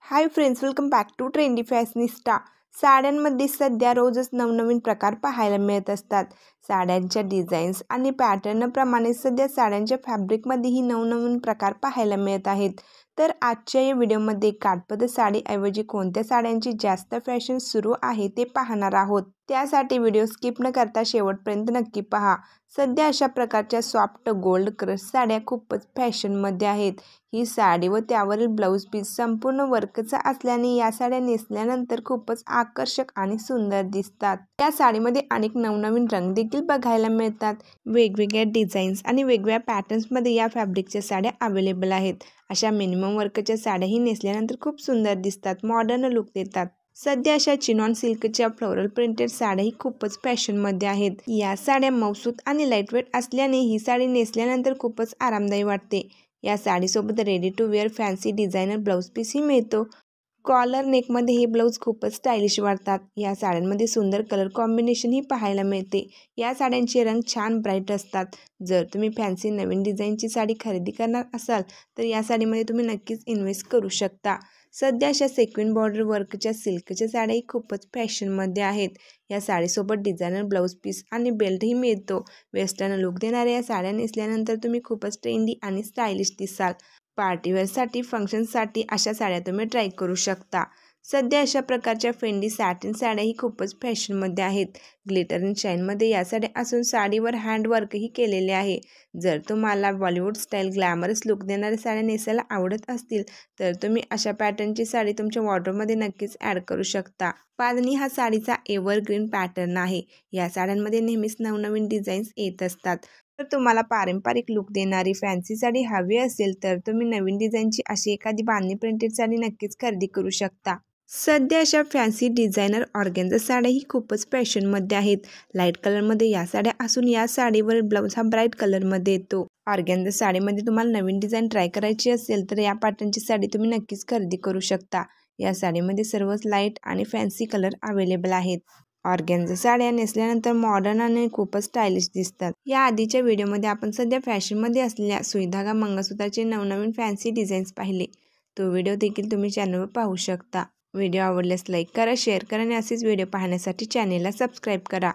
High friends, welcome back to trendy fashionista. साड्यांमध्ये सध्या रोजच नवनवीन प्रकार पाहायला मिळत असतात। साड्यांच्या डिझाईन्स आणि पॅटर्नप्रमाणे सध्या साड्यांच्या फॅब्रिकमध्येही नवनवीन प्रकार पाहायला मिळत आहेत। तर आजच्या या व्हिडिओमध्ये काठपदर साडीऐवजी कोणत्या साड्यांची जास्त फॅशन सुरू आहे ते पाहणार आहोत। त्यासाठी व्हिडिओ स्किप न करता शेवटपर्यंत नक्की पहा। सध्या अशा प्रकारच्या सॉफ्ट गोल्ड क्रश साड्या खूपच फॅशनमध्ये आहेत। ही साडी व त्यावरील ब्लाऊज पीस संपूर्ण वर्कचा असल्याने या साड्या नेसल्यानंतर खूपच आकर्षक आणि सुंदर दिसतात। या साडीमध्ये अनेक नवनवीन रंग देखील बघायला मिळतात। वेगवेगळ्या डिझाईन्स आणि वेगवेगळ्या पॅटर्न्समध्ये या फॅब्रिकच्या साड्या अवेलेबल आहेत। अशा मिनिमम वर्कच्या साड्याही नेसल्यानंतर खूप सुंदर दिसतात, मॉडर्न लुक देतात। सध्या अशा चिनॉन सिल्कच्या फ्लोरल प्रिंटेड साड्याही खूपच फॅशनमध्ये आहेत। या साड्या मऊसूत आणि लाईटवेट असल्याने ही साडी नेसल्यानंतर खूपच आरामदायी वाटते। या साडीसोबत ready to wear fancy designer blouse पीसही मिळतो। कॉलर नेकमध्ये हे ब्लाऊज खूपच स्टायलिश वाटतात। या साड्यांमध्ये सुंदर कलर कॉम्बिनेशनही पाहायला मिळते। या साड्यांचे रंग छान ब्राईट असतात। जर तुम्ही फॅन्सी नवीन डिझाईनची साडी खरेदी करणार असाल तर या साडीमध्ये तुम्ही नक्कीच इन्व्हेस्ट करू शकता। सध्या अशा सेक्विन बॉर्डर वर्कच्या सिल्कच्या साड्याही खूपच फॅशनमध्ये आहेत। या साडीसोबत डिझायनर ब्लाऊज पीस आणि बेल्टही मिळतो। वेस्टर्न लुक देणाऱ्या या साड्या नेसल्यानंतर तुम्ही खूपच ट्रेंडी आणि स्टायलिश दिसाल। पार्टीवेअरसाठी फंक्शनसाठी अशा साड्या तुम्ही ट्राय करू शकता। सध्या अशा प्रकारच्या फेंडी सॅटिन साड्याही खूपच फॅशनमध्ये आहेत। ग्लिटर अँड शाईनमध्ये या साड्या असून साडीवर हँडवर्कही केलेले आहे। जर तुम्हाला बॉलिवूड स्टाईल ग्लॅमरस लुक देणाऱ्या साड्या नेसायला आवडत असतील तर तुम्ही अशा पॅटर्नची साडी तुमच्या वॉर्डरोबमध्ये नक्कीच ॲड करू शकता। बांधणी हा साडीचा एव्हरग्रीन पॅटर्न आहे। या साड्यांमध्ये नेहमीच नवनवीन डिझाईन्स येत असतात। तर तुम्हाला पारंपरिक लुक देणारी फॅन्सी साडी हवी असेल तर तुम्ही नवीन डिझाईनची अशी एखादी बांधणी प्रिंटेड साडी नक्कीच खरेदी करू शकता। सध्या अशा फॅन्सी डिझायनर ऑर्गेन्झा साड्याही खूपच फॅशनमध्ये आहेत। लाईट कलरमध्ये या साड्या असून या साडीवर ब्लाऊज हा ब्राईट कलरमध्ये येतो। ऑर्गेन्झा साडीमध्ये तुम्हाला नवीन डिझाईन ट्राय करायची असेल तर या पॅटर्नची साडी तुम्ही नक्कीच खरेदी करू शकता। या साडीमध्ये सर्वच लाईट आणि फॅन्सी कलर अवेलेबल आहेत। ऑर्गेन्झा साड्या नेसल्यानंतर मॉडर्न आणि खूपच स्टायलिश दिसतात। या आधीच्या व्हिडिओमध्ये आपण सध्या फॅशनमध्ये असलेल्या सुईधागा मंगळसूत्राचे नवनवीन फॅन्सी डिझाईन्स पाहिले। तो व्हिडिओ देखील तुम्ही चॅनलवर पाहू शकता। व्हिडिओ आवडल्यास लाईक करा, शेअर करा आणि असेच व्हिडिओ पाहण्यासाठी चॅनेलला सबस्क्राईब करा।